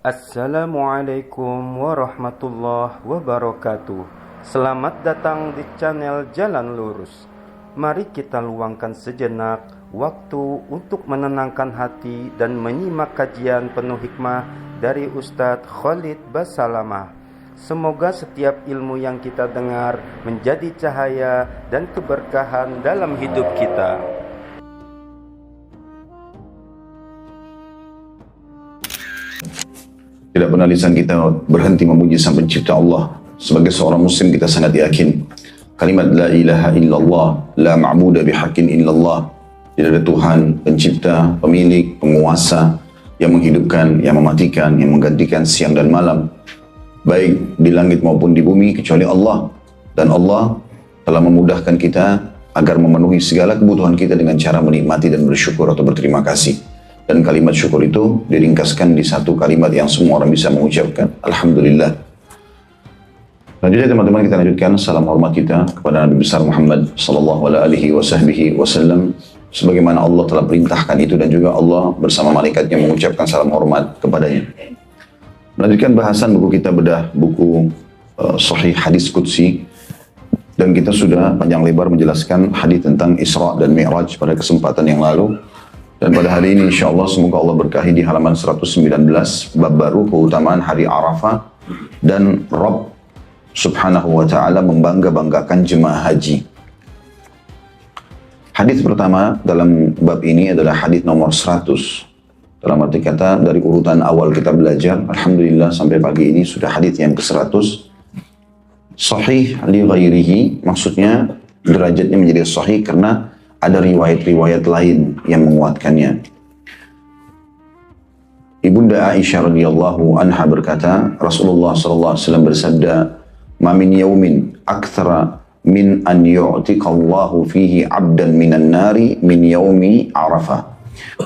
Assalamualaikum warahmatullahi wabarakatuh. Selamat datang di channel Jalan Lurus. Mari kita luangkan sejenak waktu untuk menenangkan hati dan menyimak kajian penuh hikmah dari Ustadz Khalid Basalamah. Semoga setiap ilmu yang kita dengar menjadi cahaya dan keberkahan dalam hidup kita. Tidak pernah lisan kita berhenti memuji Sang Pencipta Allah. Sebagai seorang muslim kita sangat yakin kalimat la ilaha illallah, la ma'budu bihaqqin illallah. Tidak ada Tuhan, pencipta, pemilik, penguasa yang menghidupkan, yang mematikan, yang menggantikan siang dan malam, baik di langit maupun di bumi, kecuali Allah. Dan Allah telah memudahkan kita agar memenuhi segala kebutuhan kita dengan cara menikmati dan bersyukur atau berterima kasih. Dan kalimat syukur itu diringkaskan di satu kalimat yang semua orang bisa mengucapkan, Alhamdulillah. Selanjutnya teman-teman, kita lanjutkan salam hormat kita kepada Nabi besar Muhammad sallallahu alaihi wasallam, sebagaimana Allah telah perintahkan itu, dan juga Allah bersama malaikatnya mengucapkan salam hormat kepadanya. Melanjutkan bahasan buku kita bedah buku Sahih Hadis Qudsi, dan kita sudah panjang lebar menjelaskan hadis tentang Isra dan Mi'raj pada kesempatan yang lalu. Dan pada hari ini insyaAllah semoga Allah berkahi di halaman 119 bab baru, keutamaan hari Arafah dan Rabb subhanahu wa ta'ala membangga-banggakan jemaah haji. Hadis pertama dalam bab ini adalah hadis nomor 100. Dalam arti kata dari urutan awal kita belajar, Alhamdulillah sampai pagi ini sudah hadis yang ke-100. Sahih li ghairihi, maksudnya derajatnya menjadi sahih karena ada riwayat-riwayat lain yang menguatkannya. Ibunda Aisyah radhiyallahu anha berkata, Rasulullah sallallahu alaihi wasallam bersabda, "Ma min yaumin aktsara min an yu'tiqallahu fihi 'abdan minan nari min yaumi Arafah.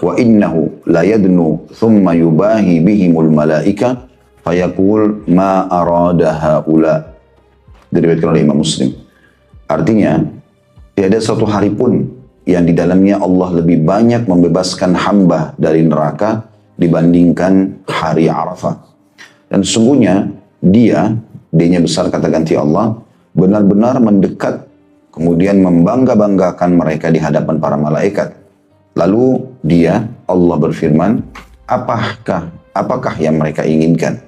Wa innahu la yadnu thumma yubahi bihimul malaika fayaqul ma arada haula." Diriwayatkan oleh Imam Muslim. Artinya, tiada satu hari pun yang di dalamnya Allah lebih banyak membebaskan hamba dari neraka dibandingkan hari Arafah. Dan sesungguhnya D-nya besar kata ganti Allah, benar-benar mendekat kemudian membangga-banggakan mereka di hadapan para malaikat. Lalu Allah berfirman, apakah yang mereka inginkan?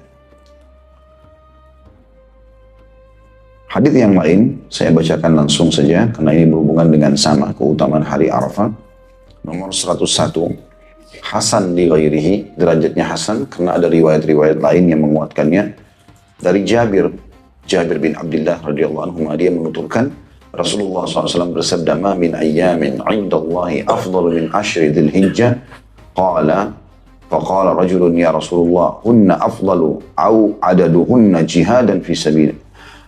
Hadis yang lain saya bacakan langsung saja karena ini berhubungan dengan sama keutamaan hari Arafah. Nomor 101, Hasan li ghairihi, derajatnya Hasan karena ada riwayat-riwayat lain yang menguatkannya. Dari Jabir bin Abdullah radhiyallahu anhu, dia menuturkan Rasulullah SAW bersabda, "Ma min ayyamin 'indallahi afdalu min ashri dzulhijjah." Faqala rajulun ya Rasulullah, "Hunna afdalu au adaduhunna jihadan fi sabilillah."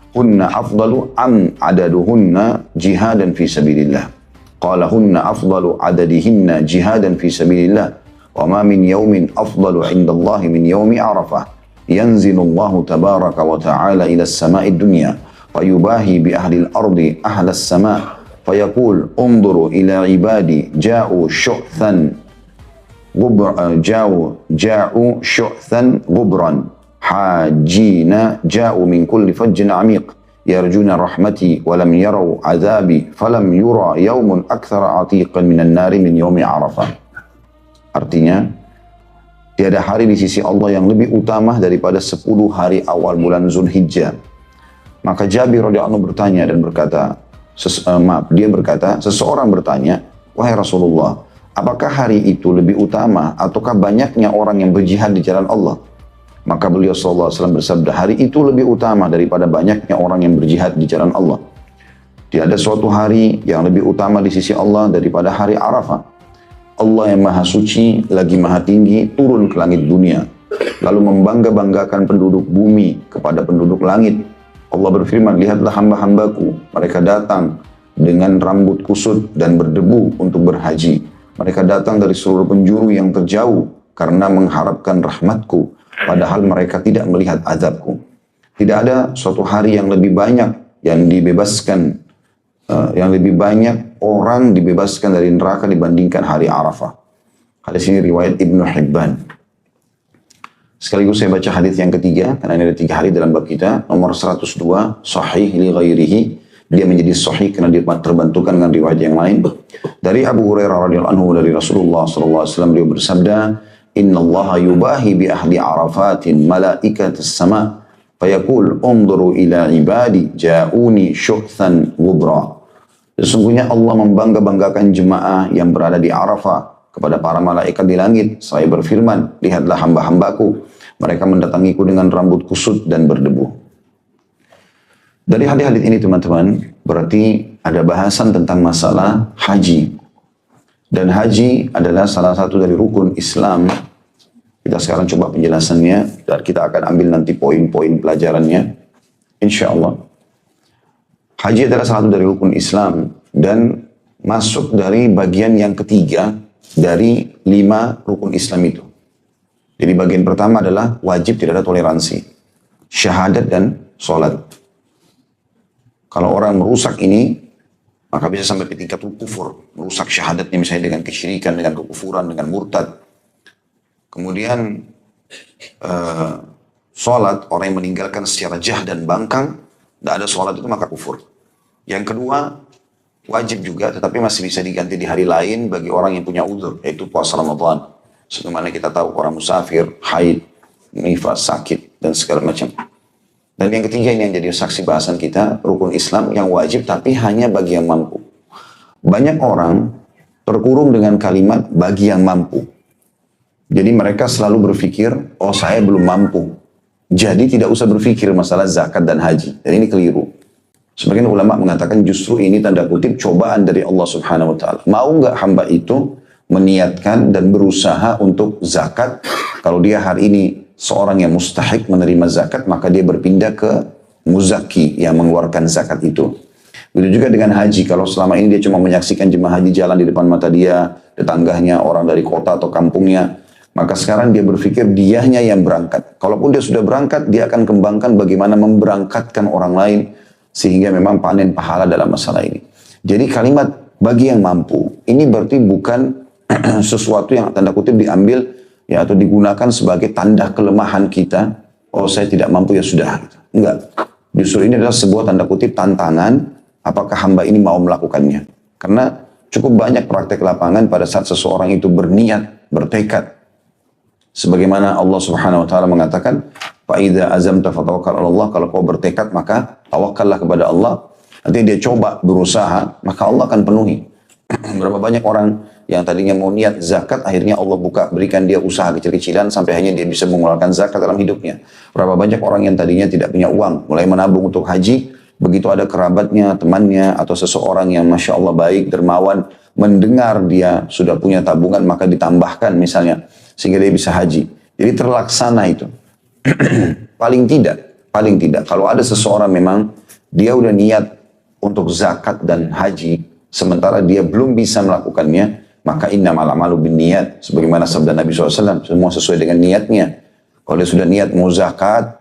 Hunna afdalu am adaduhunna jihadan fi sabilillah. Qala hunna afdalu adadihinna jihadan fi sabilillah. Wa ma min yawmin afdalu indallahi min yawmi Arafah. Yanzilu Allahu tabaraka wa ta'ala ila as-sama'i dunya wa yubahi bi ahli al-ardi ahla as-sama' fa yaqul unzuru ila ibadi ja'u syu'than gubran hajina ja'u min kulli fajjin amiq yarjuna rahmati wa lam yarau azabi falam yura yaumun akthara atiqan minan nari min yaumi Arafah. Artinya, tiada hari di sisi Allah yang lebih utama daripada 10 hari awal bulan Zulhijjah. Maka Jabir radhiyallahu anhu bertanya dan berkata, seseorang bertanya, "Wahai Rasulullah, apakah hari itu lebih utama ataukah banyaknya orang yang berjihad di jalan Allah?" Maka beliau SAW bersabda, hari itu lebih utama daripada banyaknya orang yang berjihad di jalan Allah. Tiada suatu hari yang lebih utama di sisi Allah daripada hari Arafah. Allah yang maha suci lagi maha tinggi turun ke langit dunia, lalu membangga-banggakan penduduk bumi kepada penduduk langit. Allah berfirman, "Lihatlah hamba-hambaku, mereka datang dengan rambut kusut dan berdebu untuk berhaji. Mereka datang dari seluruh penjuru yang terjauh karena mengharapkan rahmatku. Padahal mereka tidak melihat azabku." Tidak ada suatu hari yang lebih banyak yang dibebaskan, yang lebih banyak orang dibebaskan dari neraka dibandingkan hari Arafah. Hadis ini riwayat Ibnu Hibban. Sekaligus saya baca hadis yang ketiga, karena ini ada 3 hadis dalam bab kita. Nomor 102, sahih li ghairihi. Dia menjadi sahih karena dia terbantukan dengan riwayat yang lain. Dari Abu Hurairah radhiyallahu anhu dari Rasulullah sallallahu alaihi wasallam, beliau bersabda, "Inna Allah yubahi bi ahli Arafatin malaikatis sama, fayaqul unzuru ila ibadi ja'uni syuhthan wubra." Sesungguhnya Allah membangga-banggakan jemaah yang berada di Arafah kepada para malaikat di langit. Saya berfirman, lihatlah hamba-hambaku, mereka mendatangiku dengan rambut kusut dan berdebu. Dari hadis-hadis ini teman-teman, berarti ada bahasan tentang masalah haji. Dan haji adalah salah satu dari rukun Islam. Kita sekarang coba penjelasannya, dan kita akan ambil nanti poin-poin pelajarannya. Insya Allah. Haji adalah salah satu dari rukun Islam, dan masuk dari bagian yang ketiga dari 5 rukun Islam itu. Jadi bagian pertama adalah wajib tidak ada toleransi. Syahadat dan sholat. Kalau orang merusak ini, maka bisa sampai ke tingkat kufur. Merusak syahadatnya misalnya dengan kesyirikan, dengan kekufuran, dengan murtad. Kemudian sholat, orang yang meninggalkan secara jah dan bangkang, tidak ada sholat itu maka kufur. Yang kedua, wajib juga tetapi masih bisa diganti di hari lain bagi orang yang punya uzur, yaitu puasa Ramadan. Sebagaimana kita tahu orang musafir, haid, nifas, sakit, dan segala macam. Dan yang ketiga ini yang jadi saksi bahasan kita, rukun Islam yang wajib tapi hanya bagi yang mampu. Banyak orang terkurung dengan kalimat bagi yang mampu. Jadi mereka selalu berpikir, oh saya belum mampu. Jadi tidak usah berpikir masalah zakat dan haji. Dan ini keliru. Sebagian ulama mengatakan justru ini tanda kutip cobaan dari Allah Subhanahu wa taala. Mau nggak hamba itu meniatkan dan berusaha untuk zakat? Kalau dia hari ini seorang yang mustahik menerima zakat, maka dia berpindah ke muzaki yang mengeluarkan zakat itu. Begitu juga dengan haji. Kalau selama ini dia cuma menyaksikan jemaah haji jalan di depan mata dia, tetangganya, orang dari kota atau kampungnya, maka sekarang dia berpikir dianya yang berangkat. Kalaupun dia sudah berangkat, dia akan kembangkan bagaimana memberangkatkan orang lain, sehingga memang panen pahala dalam masalah ini. Jadi kalimat bagi yang mampu, ini berarti bukan sesuatu yang tanda kutip diambil ya atau digunakan sebagai tanda kelemahan kita. Oh saya tidak mampu ya sudah. Enggak. Justru ini adalah sebuah tanda kutip tantangan. Apakah hamba ini mau melakukannya? Karena cukup banyak praktek lapangan pada saat seseorang itu berniat, bertekad. Sebagaimana Allah Subhanahu wa taala mengatakan, "Fa idza azamta fatawakkal 'ala Allah." Kalau kau bertekad maka tawakkallah kepada Allah. Nanti dia coba berusaha, maka Allah akan penuhi. Berapa banyak orang yang tadinya mau niat zakat, akhirnya Allah berikan dia usaha kecil-kecilan sampai hanya dia bisa mengeluarkan zakat dalam hidupnya. Berapa banyak orang yang tadinya tidak punya uang, mulai menabung untuk haji, begitu ada kerabatnya, temannya, atau seseorang yang Masya Allah baik, dermawan, mendengar dia sudah punya tabungan, maka ditambahkan misalnya, sehingga dia bisa haji. Jadi terlaksana itu. Paling tidak. Kalau ada seseorang memang, dia udah niat untuk zakat dan haji, sementara dia belum bisa melakukannya, maka innamal a'malu binniyat. Sebagaimana sabda Nabi SAW, semua sesuai dengan niatnya. Kalau dia sudah niat mau zakat,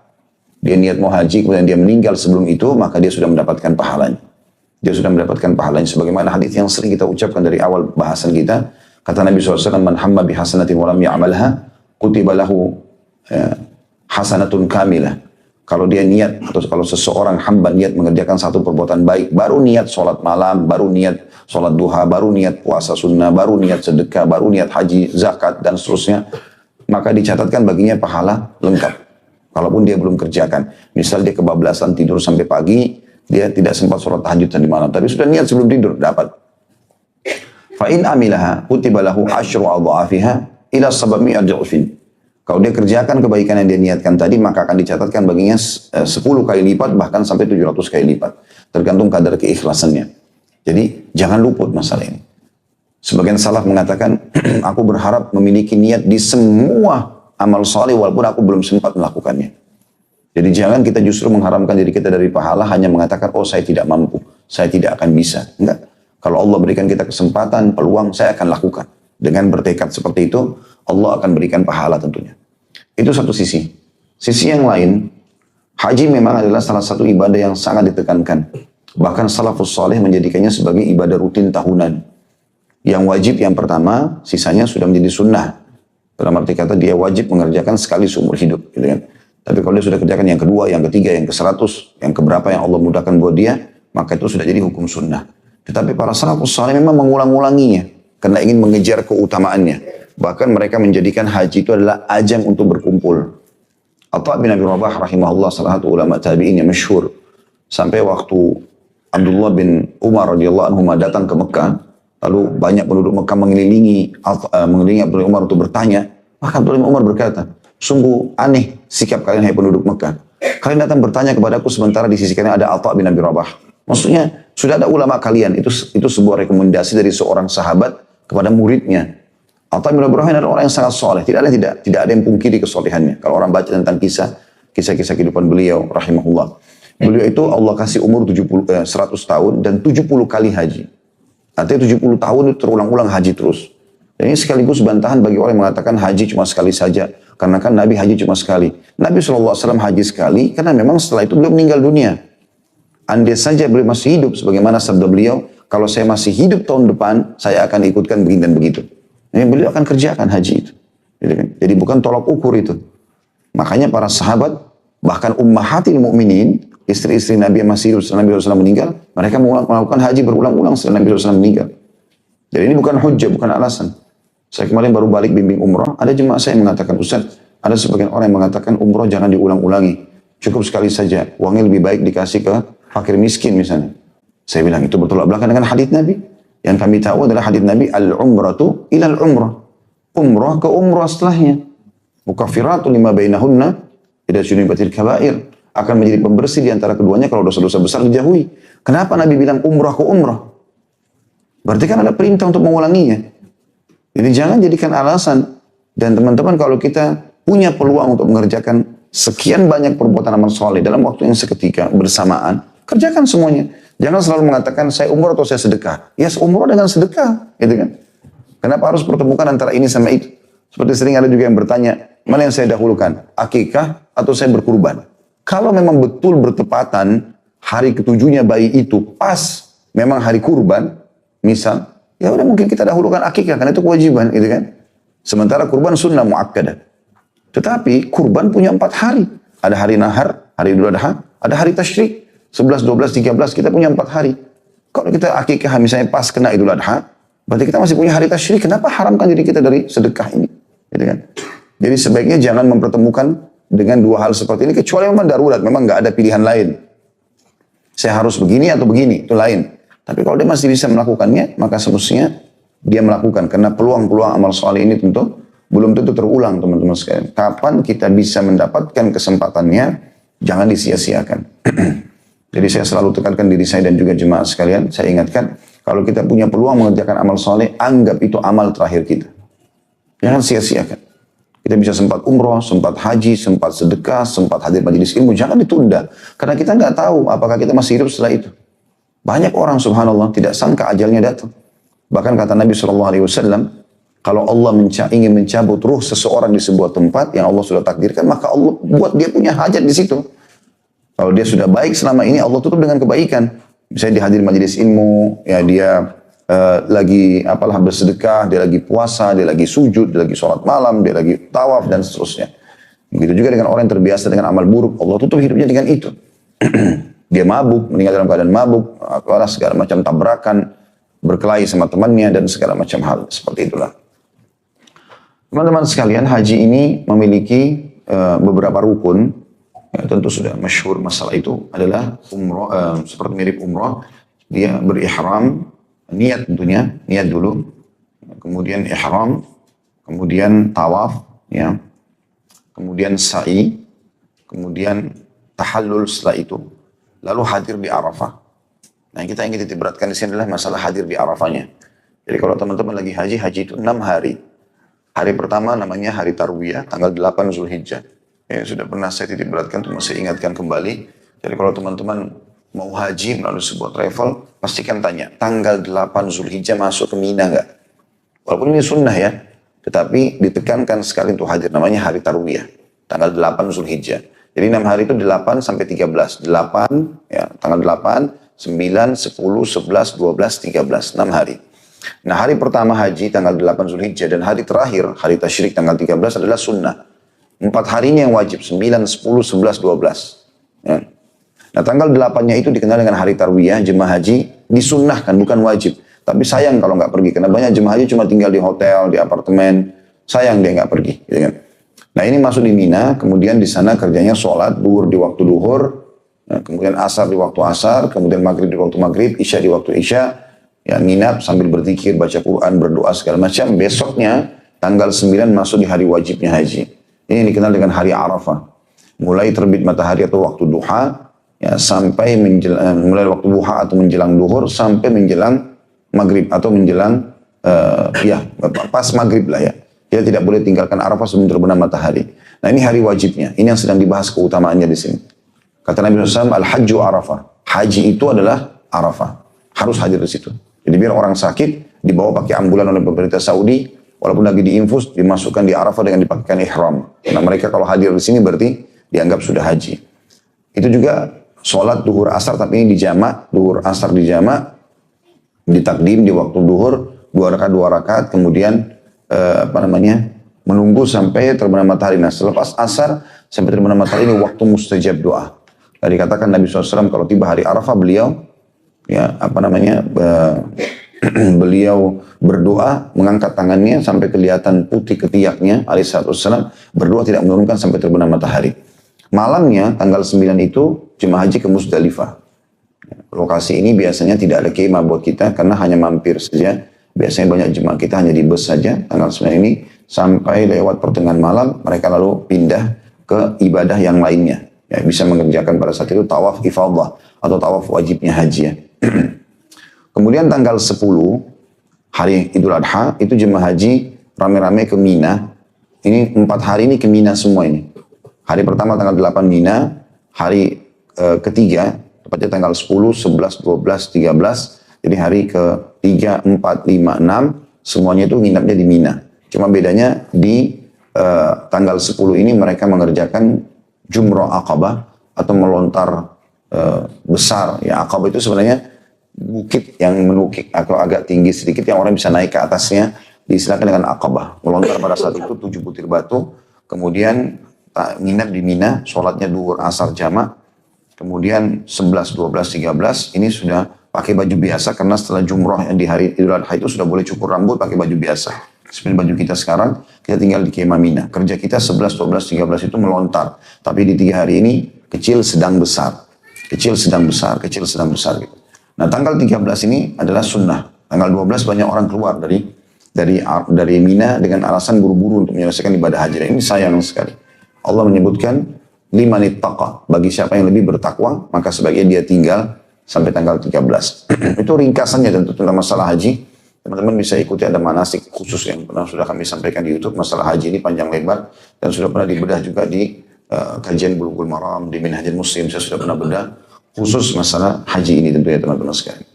dia niat mau haji, kemudian dia meninggal sebelum itu, maka dia sudah mendapatkan pahalanya. Dia sudah mendapatkan pahalanya. Sebagaimana hadis yang sering kita ucapkan dari awal bahasan kita, kata Nabi SAW, man hamma bihasanatin walam ya'amalha, kutiba lahu hasanatun kamilah. Kalau dia niat, atau kalau seseorang hamba niat mengerjakan satu perbuatan baik, baru niat sholat malam, baru niat sholat duha, baru niat puasa sunnah, baru niat sedekah, baru niat haji, zakat, dan seterusnya, maka dicatatkan baginya pahala lengkap. Kalaupun dia belum kerjakan. Misal dia kebablasan tidur sampai pagi, dia tidak sempat sholat tahajud tadi malam, tapi sudah niat sebelum tidur, dapat. Fa'in amilaha, kutiba lahu asyru adha'afiha, ila sabami adha'ufin. Kalau dia kerjakan kebaikan yang dia niatkan tadi, maka akan dicatatkan baginya 10 kali lipat, bahkan sampai 700 kali lipat. Tergantung kadar keikhlasannya. Jadi, jangan luput masalah ini. Sebagian salaf mengatakan, aku berharap memiliki niat di semua amal saleh, walaupun aku belum sempat melakukannya. Jadi, jangan kita justru mengharamkan diri kita dari pahala, hanya mengatakan, oh saya tidak mampu, saya tidak akan bisa. Enggak. Kalau Allah berikan kita kesempatan, peluang, saya akan lakukan. Dengan bertekad seperti itu, Allah akan berikan pahala tentunya. Itu satu sisi. Sisi yang lain, haji memang adalah salah satu ibadah yang sangat ditekankan. Bahkan salafus saleh menjadikannya sebagai ibadah rutin tahunan. Yang wajib yang pertama, sisanya sudah menjadi sunnah. Dalam arti kata dia wajib mengerjakan sekali seumur hidup, gitu kan. Tapi kalau dia sudah kerjakan yang kedua, yang ketiga, yang ke-100, yang keberapa yang Allah mudahkan buat dia, maka itu sudah jadi hukum sunnah. Tetapi para salafus saleh memang mengulang-ulanginya karena ingin mengejar keutamaannya. Bahkan mereka menjadikan haji itu adalah ajang untuk berkumpul. Atha bin Abi Rabah rahimahullah, salah satu ulama tabi'in yang masyhur, sampai waktu Abdullah bin Umar radhiyallahu anhu datang ke Mekah, lalu banyak penduduk Mekah mengelilingi Abdullah bin Umar untuk bertanya, maka Abdullah bin Umar berkata, sungguh aneh sikap kalian hai penduduk Mekah. Kalian datang bertanya kepadaku sementara di sisi kalian ada Atha bin Abi Rabah. Maksudnya sudah ada ulama kalian, itu sebuah rekomendasi dari seorang sahabat kepada muridnya. Atha bin Abi Rabah adalah orang yang sangat soleh, tidak ada yang pungkiri kesolehannya. Kalau orang baca tentang kisah-kisah kehidupan beliau rahimahullah. Beliau itu Allah kasih umur 100 tahun dan 70 kali haji. Artinya 70 tahun itu terulang-ulang haji terus. Dan ini sekaligus bantahan bagi orang yang mengatakan haji cuma sekali saja. Karena kan Nabi haji cuma sekali. Nabi SAW haji sekali karena memang setelah itu beliau meninggal dunia. Andai saja beliau masih hidup sebagaimana sabda beliau, kalau saya masih hidup tahun depan, saya akan ikutkan begini dan begitu. Ini beliau akan kerjakan haji itu. Jadi bukan tolak ukur itu. Makanya para sahabat, bahkan ummahatil mu'minin, istri-istri Nabi yang masih hidup setelah Nabi SAW meninggal, mereka melakukan haji berulang-ulang setelah Nabi SAW meninggal. Jadi ini bukan hujjah, bukan alasan. Saya kemarin baru balik bimbing umrah, ada jemaah saya yang mengatakan, Ustaz, ada sebagian orang yang mengatakan umrah jangan diulang-ulangi. Cukup sekali saja, uangnya lebih baik dikasih ke fakir miskin misalnya. Saya bilang itu bertolak belakang dengan hadits Nabi. Yang kami tahu adalah hadits Nabi, al-umratu ilal umrah. Umrah ke umrah setelahnya. Mukaffiratu lima bainahunna, idza syunibatil kabair. Akan menjadi pembersih di antara keduanya kalau dosa-dosa besar dijauhi. Kenapa Nabi bilang umrah ke umrah? Berarti kan ada perintah untuk mengulanginya. Jadi jangan jadikan alasan. Dan teman-teman kalau kita punya peluang untuk mengerjakan sekian banyak perbuatan amal soleh dalam waktu yang seketika bersamaan, kerjakan semuanya. Jangan selalu mengatakan saya umrah atau saya sedekah. Ya umrah dengan sedekah, gitu kan? Kenapa harus pertemukan antara ini sama itu? Seperti sering ada juga yang bertanya, mana yang saya dahulukan? Akikah atau saya berkurban? Kalau memang betul bertepatan hari ketujuhnya bayi itu pas memang hari kurban, misal, ya udah mungkin kita dahulukan akikah karena itu kewajiban, gitu kan? Sementara kurban sunnah muakkadah. Tetapi kurban punya 4 hari. Ada hari nahar, hari Idul Adha, ada hari tasyrik, 11, 12, 13, kita punya 4 hari. Kalau kita akikah misalnya pas kena Idul Adha, berarti kita masih punya hari tasyrik. Kenapa haramkan diri kita dari sedekah ini? Gitu kan? Jadi sebaiknya jangan mempertemukan dengan 2 hal seperti ini, kecuali memang darurat, memang nggak ada pilihan lain. Saya harus begini atau begini, itu lain. Tapi kalau dia masih bisa melakukannya, maka semestinya dia melakukan. Karena peluang-peluang amal soleh ini tentu belum tentu terulang, teman-teman sekalian. Kapan kita bisa mendapatkan kesempatannya, jangan disia-siakan. Jadi saya selalu tekankan diri saya dan juga jemaah sekalian, saya ingatkan, kalau kita punya peluang mengerjakan amal soleh, anggap itu amal terakhir kita. Jangan sia-siakan. Kita bisa sempat umroh, sempat haji, sempat sedekah, sempat hadir majelis ilmu, jangan ditunda. Karena kita nggak tahu apakah kita masih hidup setelah itu. Banyak orang subhanallah tidak sangka ajalnya datang. Bahkan kata Nabi SAW, kalau Allah ingin mencabut ruh seseorang di sebuah tempat yang Allah sudah takdirkan, maka Allah buat dia punya hajat di situ. Kalau dia sudah baik selama ini, Allah tutup dengan kebaikan. Misalnya dihadir majelis ilmu, ya dia lagi bersedekah, dia lagi puasa, dia lagi sujud, dia lagi sholat malam, dia lagi tawaf dan seterusnya. Begitu juga dengan orang yang terbiasa dengan amal buruk, Allah tutup hidupnya dengan itu. Dia mabuk, meninggal dalam keadaan mabuk, segala macam tabrakan, berkelahi sama temannya dan segala macam hal seperti itulah. Teman-teman sekalian, haji ini memiliki beberapa rukun. Ya, tentu sudah masyhur masalah itu adalah umrah, seperti mirip umrah, dia berihram. Niat tentunya, niat dulu, kemudian ihram, kemudian tawaf, ya, kemudian sa'i, kemudian tahallul setelah itu, lalu hadir di Arafah. Nah, yang kita ingin titik beratkan di sini adalah masalah hadir di Arafahnya. Jadi kalau teman-teman lagi haji itu 6 hari. Hari pertama namanya hari Tarwiyah, tanggal 8 Zulhijjah. Ya, sudah pernah saya titik beratkan, cuma saya ingatkan kembali. Jadi kalau teman-teman mau haji melalui sebuah travel, pastikan tanya, tanggal 8 Zulhijjah masuk ke Mina nggak? Walaupun ini sunnah ya, tetapi ditekankan sekali untuk hadir, namanya hari Tarwiyah, tanggal 8 Zulhijjah. Jadi 6 hari itu 8 sampai 13. 8, ya, tanggal 8, 9, 10, 11, 12, 13, 6 hari. Nah, hari pertama haji tanggal 8 Zulhijjah dan hari terakhir, hari tasyrik tanggal 13 adalah sunnah. 4 harinya yang wajib, 9, 10, 11, 12. Ya. Nah, tanggal 8-nya itu dikenal dengan hari tarwiyah, jemaah haji disunnahkan, bukan wajib. Tapi sayang kalau nggak pergi, karena banyak jemaah haji cuma tinggal di hotel, di apartemen. Sayang dia nggak pergi. Gitu kan. Nah, ini masuk di Mina, kemudian di sana kerjanya sholat, duhur di waktu duhur, nah, kemudian asar di waktu asar, kemudian maghrib di waktu maghrib, isya di waktu isya, ya nginap sambil berzikir, baca Quran, berdoa segala macam. Besoknya tanggal 9 masuk di hari wajibnya haji. Ini dikenal dengan hari Arafah. Mulai terbit matahari atau waktu duha, ya sampai mulai waktu duha atau menjelang duhur sampai menjelang maghrib atau menjelang ya pas maghrib lah ya. Kita tidak boleh tinggalkan Arafah sebelum terbenam matahari. Nah, ini hari wajibnya. Ini yang sedang dibahas keutamaannya di sini. Kata Nabi SAW, Al-Hajju Arafah. Haji itu adalah Arafah. Harus hadir di situ. Jadi biar orang sakit, dibawa pakai ambulan oleh pemerintah Saudi, walaupun lagi diinfus, dimasukkan di Arafah dengan dipakaikan ihram. Karena mereka kalau hadir di sini berarti dianggap sudah haji. Itu juga sholat duhur asar, tapi ini dijamak, duhur asar dijamak, ditakdim di waktu duhur, 2 rakaat, kemudian menunggu sampai terbenam matahari. Nah, selepas asar sampai terbenam matahari ini waktu mustajab doa. Tadi katakan Nabi SAW kalau tiba hari Arafah beliau beliau berdoa mengangkat tangannya sampai kelihatan putih ketiaknya alaihissalam, berdoa tidak menurunkan sampai terbenam matahari. Malamnya tanggal 9 itu jemaah haji ke Musdalifah. Lokasi ini biasanya tidak ada kemah buat kita karena hanya mampir saja. Biasanya banyak jemaah kita hanya di bus saja tanggal 9 ini sampai lewat pertengahan malam mereka lalu pindah ke ibadah yang lainnya. Ya, bisa mengerjakan pada saat itu tawaf ifadah atau tawaf wajibnya haji ya. Kemudian tanggal 10 hari Idul Adha itu jemaah haji rame-rame ke Mina. Ini 4 hari ini ke Mina semua ini. Hari pertama tanggal 8 Mina, hari ketiga tepatnya tanggal 10, 11, 12, 13. Jadi hari ke-3, 4, 5, 6 semuanya itu nginapnya di Mina. Cuma bedanya di tanggal 10 ini mereka mengerjakan Jumrah Aqabah atau melontar besar. Ya, Aqabah itu sebenarnya bukit yang menukik atau agak tinggi sedikit yang orang bisa naik ke atasnya, diistilahkan dengan Aqabah. Melontar pada saat itu 7 butir batu, kemudian nginap di Mina, sholatnya duhur asar jamak, kemudian 11, 12, 13 ini sudah pakai baju biasa karena setelah jumrah yang di hari Idul Adha itu sudah boleh cukur rambut pakai baju biasa. Seperti baju kita sekarang, kita tinggal di kemah Mina. Kerja kita 11, 12, 13 itu melontar. Tapi di 3 hari ini kecil, sedang, besar. Kecil, sedang, besar, kecil, sedang, besar gitu. Nah, tanggal 13 ini adalah sunnah. Tanggal 12 banyak orang keluar dari Mina dengan alasan buru-buru untuk menyelesaikan ibadah haji. Ini sayang sekali. Allah menyebutkan liman ittaqa, bagi siapa yang lebih bertakwa, maka sebaiknya dia tinggal sampai tanggal 13. Itu ringkasannya tentu tentang masalah haji. Teman-teman bisa ikuti ada manasik khusus yang sudah kami sampaikan di YouTube. Masalah haji ini panjang lebar dan sudah pernah dibedah juga di kajian Bulughul Maram, di Minhajul Muslim. Saya sudah pernah bedah khusus masalah haji ini tentunya teman-teman sekalian.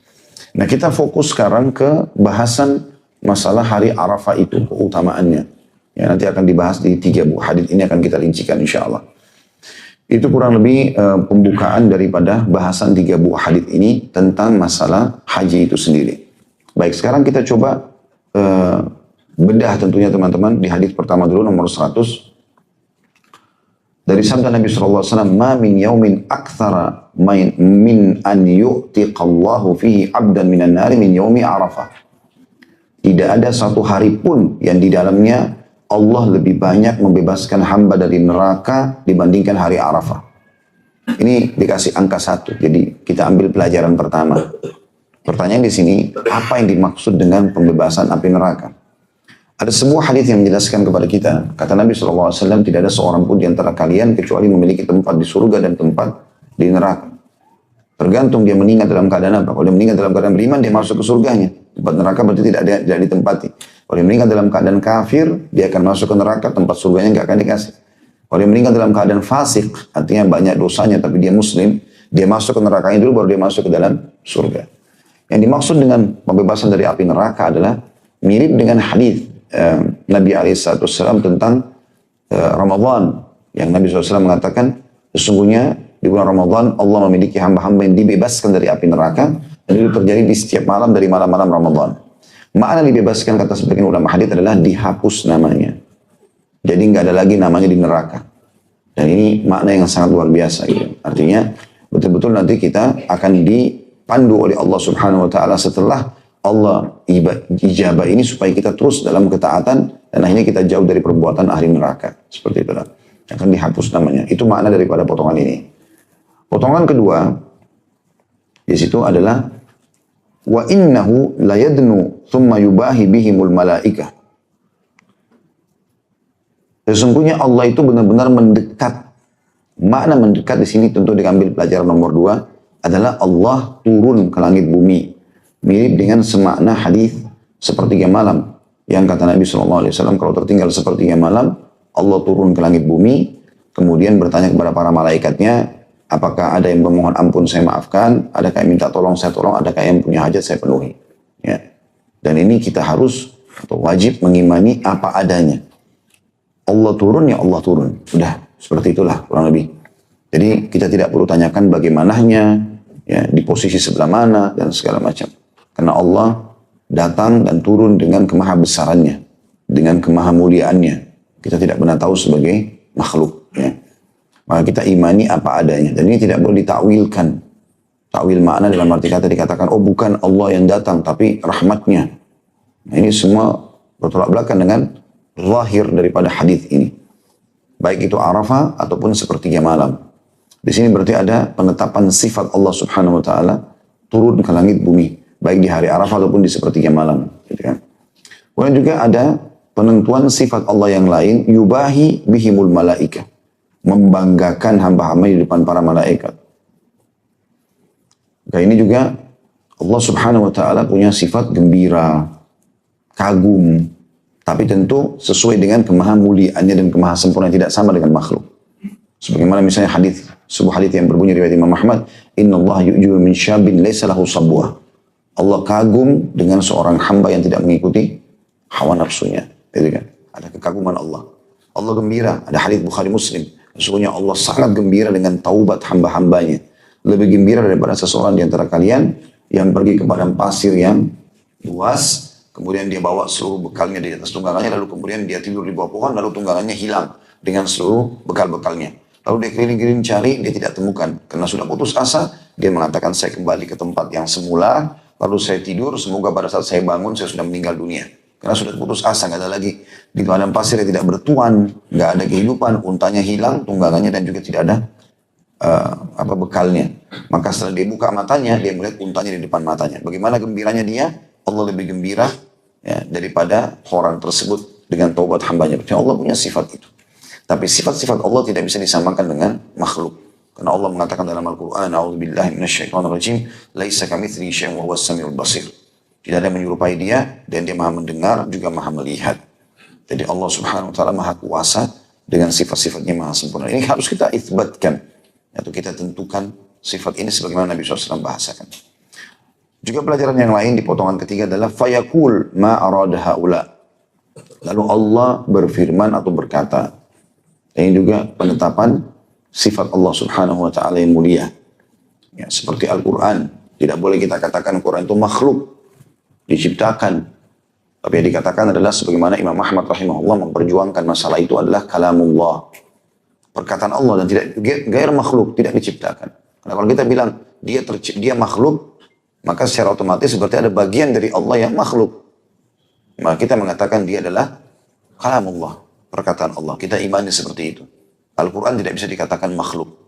Nah, kita fokus sekarang ke bahasan masalah hari Arafah itu, keutamaannya. Ya, nanti akan dibahas di 3 buah hadits ini akan kita rincikan insya Allah. Itu kurang lebih pembukaan daripada bahasan 3 buah hadits ini tentang masalah haji itu sendiri. Baik, sekarang kita coba bedah tentunya teman-teman di hadits pertama dulu nomor 100. Dari sabda Nabi SAW, "Ma min yaumin aktsara min an yu'tiqallahu fihi 'abdan minan nari min yaumi Arafah." Tidak ada satu hari pun yang di dalamnya Allah lebih banyak membebaskan hamba dari neraka dibandingkan hari Arafah. Ini dikasih angka 1. Jadi kita ambil pelajaran pertama. Pertanyaan di sini, apa yang dimaksud dengan pembebasan api neraka? Ada sebuah hadis yang menjelaskan kepada kita, kata Nabi SAW, tidak ada seorang pun di antara kalian kecuali memiliki tempat di surga dan tempat di neraka. Tergantung dia meninggal dalam keadaan apa. Kalau dia meninggal dalam keadaan beriman, dia masuk ke surganya. Tempat neraka berarti tidak ditempati. Kalau dia meninggal dalam keadaan kafir, dia akan masuk ke neraka, tempat surganya nggak akan dikasih. Kalau dia meninggal dalam keadaan fasik, artinya banyak dosanya tapi dia muslim, dia masuk ke nerakanya dulu baru dia masuk ke dalam surga. Yang dimaksud dengan pembebasan dari api neraka adalah mirip dengan hadis Nabi SAW tentang Ramadan. Yang Nabi SAW mengatakan, sesungguhnya di bulan Ramadan Allah memiliki hamba-hamba yang dibebaskan dari api neraka, dan itu terjadi di setiap malam dari malam-malam Ramadan. Makna dibebaskan kata sebagian ulama hadis adalah dihapus namanya. Jadi nggak ada lagi namanya di neraka. Dan ini makna yang sangat luar biasa gitu. Artinya betul-betul nanti kita akan dipandu oleh Allah Subhanahu wa taala setelah Allah ijabah ini supaya kita terus dalam ketaatan dan akhirnya kita jauh dari perbuatan ahli neraka. Seperti itulah. Akan dihapus namanya. Itu makna daripada potongan ini. Potongan kedua di situ adalah wa innahu la yadnu thumma yubahi bihimul malaikah. Sesungguhnya Allah itu benar-benar mendekat. Makna mendekat di sini tentu diambil pelajaran nomor 2 adalah Allah turun ke langit bumi. Mirip dengan semakna hadis sepertiga malam yang kata Nabi SAW, kalau tertinggal sepertiga malam, Allah turun ke langit bumi, kemudian bertanya kepada para malaikatnya, apakah ada yang memohon ampun saya maafkan, adakah yang minta tolong saya tolong, adakah yang punya hajat saya penuhi. Ya. Dan ini kita harus atau wajib mengimani apa adanya. Allah turun, ya Allah turun. Sudah, seperti itulah kurang lebih. Jadi kita tidak perlu tanyakan bagaimananya, ya, di posisi sebelah mana, dan segala macam. Karena Allah datang dan turun dengan kemahabesarannya, dengan kemahamuliaannya. Kita tidak pernah tahu sebagai makhluk. Ya. Maka kita imani apa adanya. Dan ini tidak boleh ditakwilkan. Takwil makna dalam arti kata dikatakan, oh bukan Allah yang datang, tapi rahmatnya. Nah, ini semua bertolak belakang dengan zahir daripada hadis ini. Baik itu Arafah ataupun sepertiga malam. Di sini berarti ada penetapan sifat Allah Subhanahu wa taala turun ke langit bumi, baik di hari Arafah ataupun di sepertiga malam, gitu kan. Kemudian juga ada penentuan sifat Allah yang lain, yubahi bihimul malaikah, membanggakan hamba-hamba di depan para malaikat. Nah, ini juga Allah Subhanahu wa taala punya sifat gembira, kagum, tapi tentu sesuai dengan kemahamuliaannya dan kemahasempurnaan, tidak sama dengan makhluk. Sebagaimana misalnya hadis, sebuah hadis yang berbunyi riwayat Imam Ahmad, innallaha yu'jibu min syabin laisa lahu sabwah. Allah kagum dengan seorang hamba yang tidak mengikuti hawa nafsunya. Gitu kan? Ada kekaguman Allah. Allah gembira. Ada hadis Bukhari Muslim. Sesungguhnya Allah sangat gembira dengan taubat hamba-hambanya. Lebih gembira daripada seseorang di antara kalian yang pergi ke padang pasir yang luas, kemudian dia bawa seluruh bekalnya di atas tunggangannya, lalu kemudian dia tidur di bawah pohon, lalu tunggangannya hilang dengan seluruh bekal-bekalnya. Lalu dia keliling-keliling cari, dia tidak temukan. Karena sudah putus asa, dia mengatakan saya kembali ke tempat yang semula, lalu saya tidur, semoga pada saat saya bangun saya sudah meninggal dunia. Karena sudah putus asa, nggak ada lagi. Di padang pasir dia tidak bertuan, nggak ada kehidupan, untanya hilang, tunggangannya dan juga tidak ada bekalnya. Maka setelah dia buka matanya, dia melihat untanya di depan matanya. Bagaimana gembiranya dia? Allah lebih gembira ya, daripada orang tersebut dengan taubat hambanya. Berarti Allah punya sifat itu. Tapi sifat-sifat Allah tidak bisa disamakan dengan makhluk. Karena Allah mengatakan dalam Al-Quran, A'udzubillahi minasyaitonirrajim, laisa kamitslihi syai'un wa huwas samiul basir. Tidak ada yang menyerupai dia, dan dia maha mendengar, juga maha melihat. Jadi Allah Subhanahu wa taala maha kuasa dengan sifat-sifatnya maha sempurna. Ini harus kita itsbatkan, atau kita tentukan sifat ini sebagaimana Nabi SAW bahasakan. Juga pelajaran yang lain di potongan ketiga adalah fayaqul ma arada haula. Lalu Allah berfirman atau berkata. Ini juga penetapan sifat Allah Subhanahu wa taala yang mulia. Ya, seperti Al-Qur'an, tidak boleh kita katakan Al-Qur'an itu makhluk, diciptakan. Tapi yang dikatakan adalah sebagaimana Imam Ahmad rahimahullah memperjuangkan masalah itu adalah kalamullah. Perkataan Allah dan tidak gair makhluk, tidak diciptakan. Karena kalau kita bilang dia makhluk, maka secara otomatis berarti ada bagian dari Allah yang makhluk. Maka kita mengatakan dia adalah kalamullah, perkataan Allah. Kita imani seperti itu. Al-Quran tidak bisa dikatakan makhluk.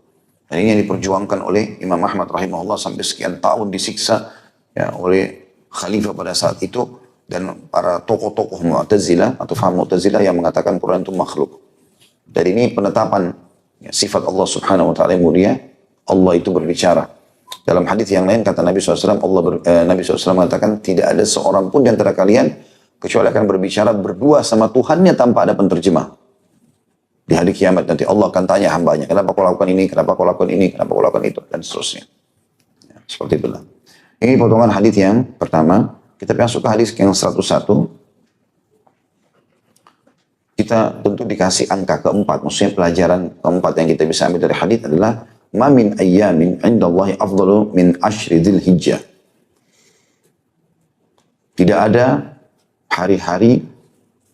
Dan ini yang diperjuangkan oleh Imam Ahmad rahimahullah sampai sekian tahun disiksa ya, oleh khalifah pada saat itu dan para tokoh-tokoh Mu'tazilah atau faham Mu'tazilah yang mengatakan Quran itu makhluk. Dari ini penetapan ya, sifat Allah Subhanahu wa taala yang mulia, Allah itu berbicara. Dalam hadis yang lain kata Nabi SAW, Nabi SAW mengatakan tidak ada seorang pun di antara kalian kecuali akan berbicara berdua sama Tuhannya tanpa ada penterjemah. Di hari kiamat nanti Allah akan tanya hambanya, kenapa kau lakukan ini, kenapa kau lakukan ini, kenapa kau lakukan itu, dan seterusnya. Ya, seperti itulah. Ini potongan hadis yang pertama. Kita masuk ke hadis yang 101. Kita tentu dikasih angka keempat, maksudnya pelajaran keempat yang kita bisa ambil dari hadis adalah ma min ayyamin 'indallahi afdalu min ashri dzulhijjah. Tidak ada hari-hari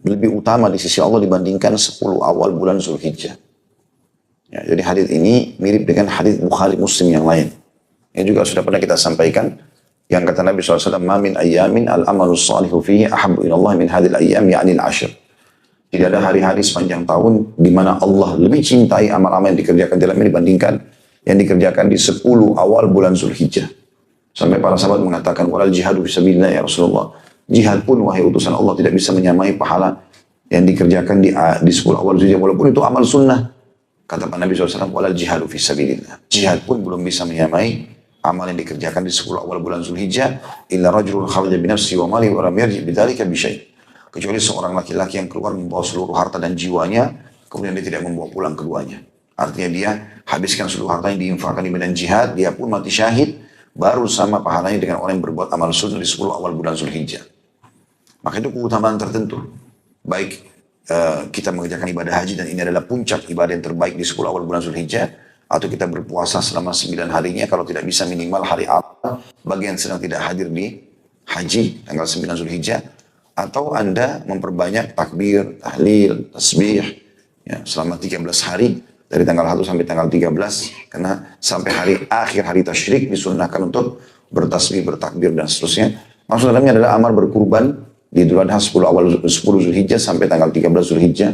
lebih utama di sisi Allah dibandingkan 10 awal bulan Zulhijjah. Ya, jadi hadis ini mirip dengan hadis Bukhari Muslim yang lain. Yang juga sudah pernah kita sampaikan, yang kata Nabi SAW, "Ma min ayyamin al-amalu salihu fihi ahabbu ila Allah min hadhil ayyam ya'ni al-ashr." Tidak ada hari-hari sepanjang tahun di mana Allah lebih cintai amal-amal yang dikerjakan dalam ini dibandingkan yang dikerjakan di 10 awal bulan Zulhijjah. Sampai para sahabat mengatakan, "Walal jihadu fisabilillah ya Rasulullah." Jihad pun wahai utusan Allah tidak bisa menyamai pahala yang dikerjakan di 10 awal Zulhijjah walaupun itu amal sunnah. Kata Nabi SAW, "Walal jihadu fisabilillah." Jihad pun belum bisa menyamai amal yang dikerjakan di 10 awal bulan Zulhijjah. "Illa rajulun kharaja bi nafsihi wa malihi wa lam yarji' bidzalika bi syai'." Kecuali seorang laki-laki yang keluar membawa seluruh harta dan jiwanya, kemudian dia tidak membawa pulang keduanya. Artinya dia habiskan seluruh harta yang diinfakkan di medan jihad, dia pun mati syahid, baru sama pahalanya dengan orang yang berbuat amal sunnah di 10 awal bulan Zulhijjah. Maka itu keutamaan tertentu. Baik kita mengerjakan ibadah haji dan ini adalah puncak ibadah yang terbaik di 10 awal bulan Zulhijjah, atau kita berpuasa selama 9 harinya, kalau tidak bisa minimal hari Arafah bagi yang sedang tidak hadir di haji tanggal 9 Zulhijjah, atau Anda memperbanyak takbir, tahlil, tasbih ya, selama 13 hari dari tanggal 1 sampai tanggal 13, karena sampai hari akhir hari tasyrik disunnahkan untuk bertasbih, bertakbir dan seterusnya. Maksud dalamnya adalah amal berkurban di Idul Adha 10 Zulhijjah sampai tanggal 13 Zulhijjah.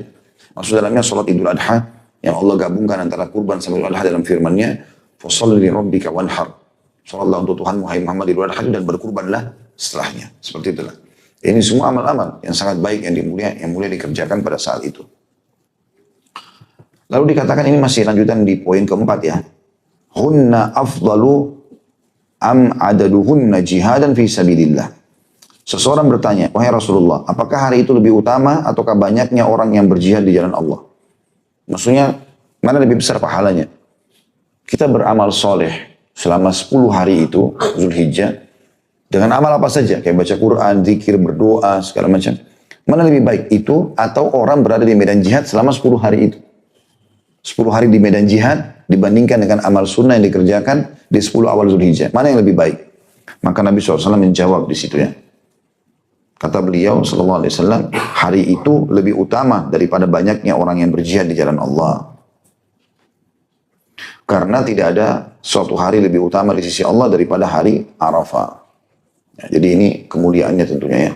Maksud dalamnya sholat Idul Adha yang Allah gabungkan antara kurban sama Idul Adha dalam firman-Nya, "Fasholli li rabbika wanhar." Sholatlah untuk Tuhan Muhammad di Idul Adha dan berkurbanlah setelahnya. Seperti itulah. Ini semua amal-amal yang sangat baik yang mulia dikerjakan pada saat itu. Lalu dikatakan ini masih lanjutan di poin keempat ya. Hunna afdalu am adaduhunna jihadan fi sabilillah. Seseorang bertanya, "Wahai Rasulullah, apakah hari itu lebih utama ataukah banyaknya orang yang berjihad di jalan Allah?" Maksudnya, mana lebih besar pahalanya? Kita beramal soleh selama 10 hari itu, Zulhijjah, dengan amal apa saja, kayak baca Quran, zikir, berdoa, segala macam. Mana lebih baik itu atau orang berada di medan jihad selama 10 hari itu? 10 hari di medan jihad dibandingkan dengan amal sunnah yang dikerjakan di 10 awal Zulhijjah. Mana yang lebih baik? Maka Nabi SAW menjawab di situ ya. Kata beliau SAW, hari itu lebih utama daripada banyaknya orang yang berjihad di jalan Allah. Karena tidak ada suatu hari lebih utama di sisi Allah daripada hari Arafah. Ya, jadi ini kemuliaannya tentunya ya.